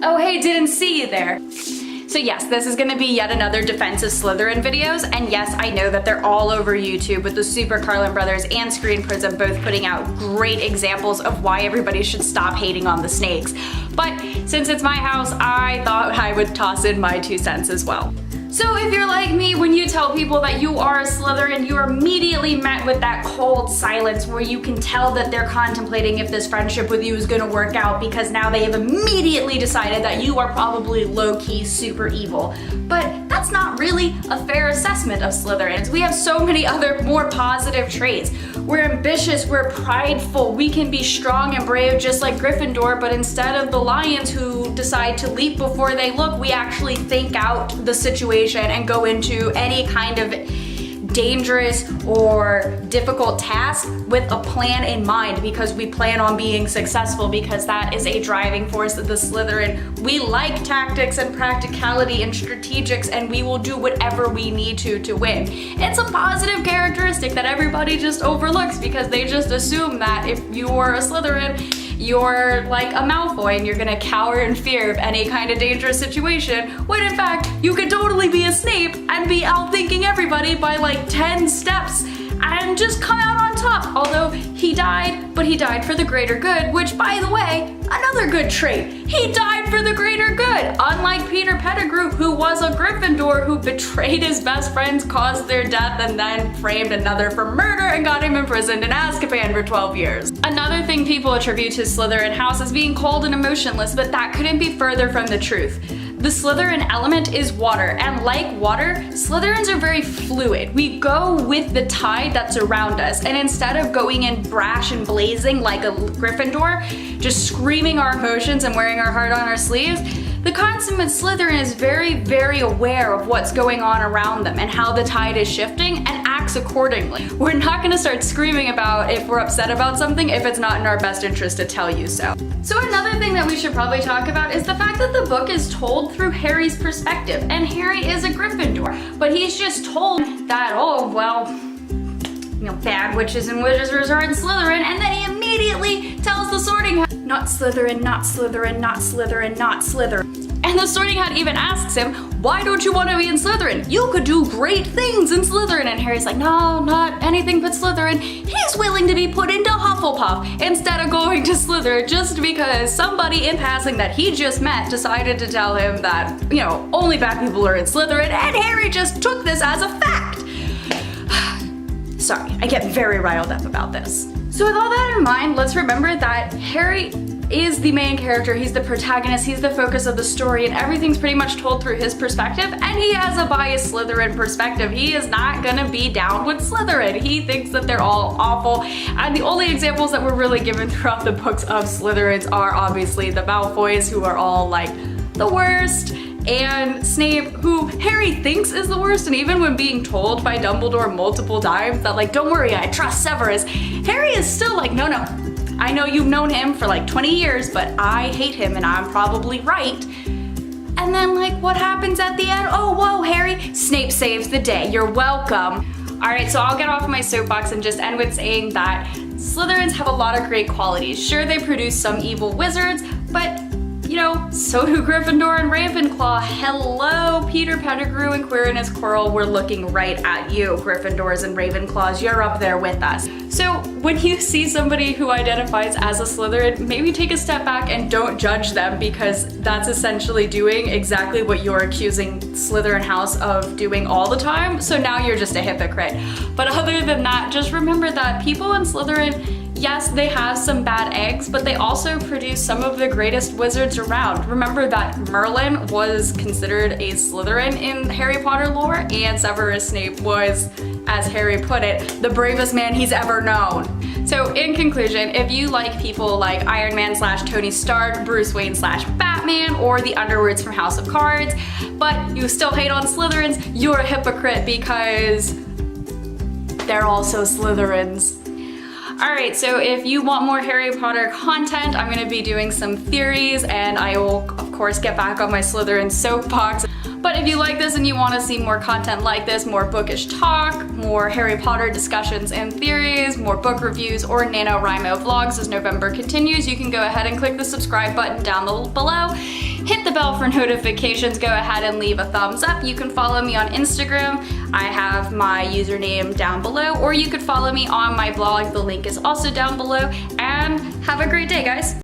Oh hey, didn't see you there. So yes, this is gonna be yet another Defense of Slytherin videos, and yes, I know that they're all over YouTube with the Super Carlin Brothers and Screen Prism both putting out great examples of why everybody should stop hating on the snakes. But since it's my house, I thought I would toss in my 2 cents as well. So if you're like me, when you tell people that you are a Slytherin, you're immediately met with that cold silence where you can tell that they're contemplating if this friendship with you is gonna work out because now they have immediately decided that you are probably low-key super evil. But that's not really a fair assessment of Slytherins. We have so many other more positive traits. We're ambitious, we're prideful, we can be strong and brave just like Gryffindor, but instead of the lions who decide to leap before they look, we actually think out the situation and go into any kind of dangerous or difficult task with a plan in mind because we plan on being successful, because that is a driving force of the Slytherin. We like tactics and practicality and strategics, and we will do whatever we need to win. It's a positive characteristic that everybody just overlooks because they just assume that if you're a Slytherin, you're like a Malfoy and you're gonna cower in fear of any kind of dangerous situation, when in fact, you could totally be a Snape and be outthinking everybody by like 10 steps and just come out on top. Although he died, but he died for the greater good, which by the way, another good trait. He died for the greater good, unlike Peter Pettigrew, who was a Gryffindor who betrayed his best friends, caused their death, and then framed another for murder and got him imprisoned in Azkaban for 12 years. Another thing people attribute to Slytherin House is being cold and emotionless, but that couldn't be further from the truth. The Slytherin element is water, and like water, Slytherins are very fluid. We go with the tide that's around us, and instead of going in brash and blazing like a Gryffindor, just screaming our emotions and wearing our heart on our sleeves, the consummate Slytherin is very, very aware of what's going on around them and how the tide is shifting and acts accordingly. We're not gonna start screaming about if we're upset about something if it's not in our best interest to tell you so. So another thing that we should probably talk about is the fact that the book is told through Harry's perspective, and Harry is a Gryffindor, but he's just told that, oh, well, you know, bad witches and wizards are in Slytherin, and then he immediately tells the Sorting Hat, not Slytherin, not Slytherin, not Slytherin, not Slytherin. And the Sorting Hat even asks him, why don't you want to be in Slytherin? You could do great things in Slytherin. And Harry's like, no, not anything but Slytherin. He's willing to be put into Hufflepuff instead of going to Slytherin just because somebody in passing that he just met decided to tell him that, you know, only bad people are in Slytherin, and Harry just took this as a fact. Sorry, I get very riled up about this. So with all that in mind, let's remember that Harry is the main character, he's the protagonist, he's the focus of the story, and everything's pretty much told through his perspective, and he has a biased Slytherin perspective. He is not gonna be down with Slytherin. He thinks that they're all awful, and the only examples that were really given throughout the books of Slytherins are obviously the Malfoys, who are all like the worst, and Snape, who Harry thinks is the worst, and even when being told by Dumbledore multiple times that like, don't worry, I trust Severus, Harry is still like, no, I know you've known him for like 20 years, but I hate him and I'm probably right. And then like, what happens at the end? Oh, whoa, Harry, Snape saves the day, you're welcome. All right, so I'll get off my soapbox and just end with saying that Slytherins have a lot of great qualities. Sure, they produce some evil wizards, but you know, so do Gryffindor and Ravenclaw. Hello, Peter Pettigrew and Quirinus Quirrell, we're looking right at you, Gryffindors and Ravenclaws, you're up there with us. So when you see somebody who identifies as a Slytherin, maybe take a step back and don't judge them, because that's essentially doing exactly what you're accusing Slytherin House of doing all the time, so now you're just a hypocrite. But other than that, just remember that people in Slytherin, yes, they have some bad eggs, but they also produce some of the greatest wizards around. Remember that Merlin was considered a Slytherin in Harry Potter lore, and Severus Snape was, as Harry put it, the bravest man he's ever known. So in conclusion, if you like people like Iron Man / Tony Stark, Bruce Wayne / Batman, or the Underwoods from House of Cards, but you still hate on Slytherins, you're a hypocrite because they're also Slytherins. Alright, so if you want more Harry Potter content, I'm going to be doing some theories, and I will, of course, get back on my Slytherin soapbox. But if you like this and you want to see more content like this, more bookish talk, more Harry Potter discussions and theories, more book reviews, or NaNoWriMo vlogs as November continues, you can go ahead and click the subscribe button down below. hit the bell for notifications, go ahead and leave a thumbs up. You can follow me on Instagram. I have my username down below, or you could follow me on my blog. The link is also down below, and have a great day, guys.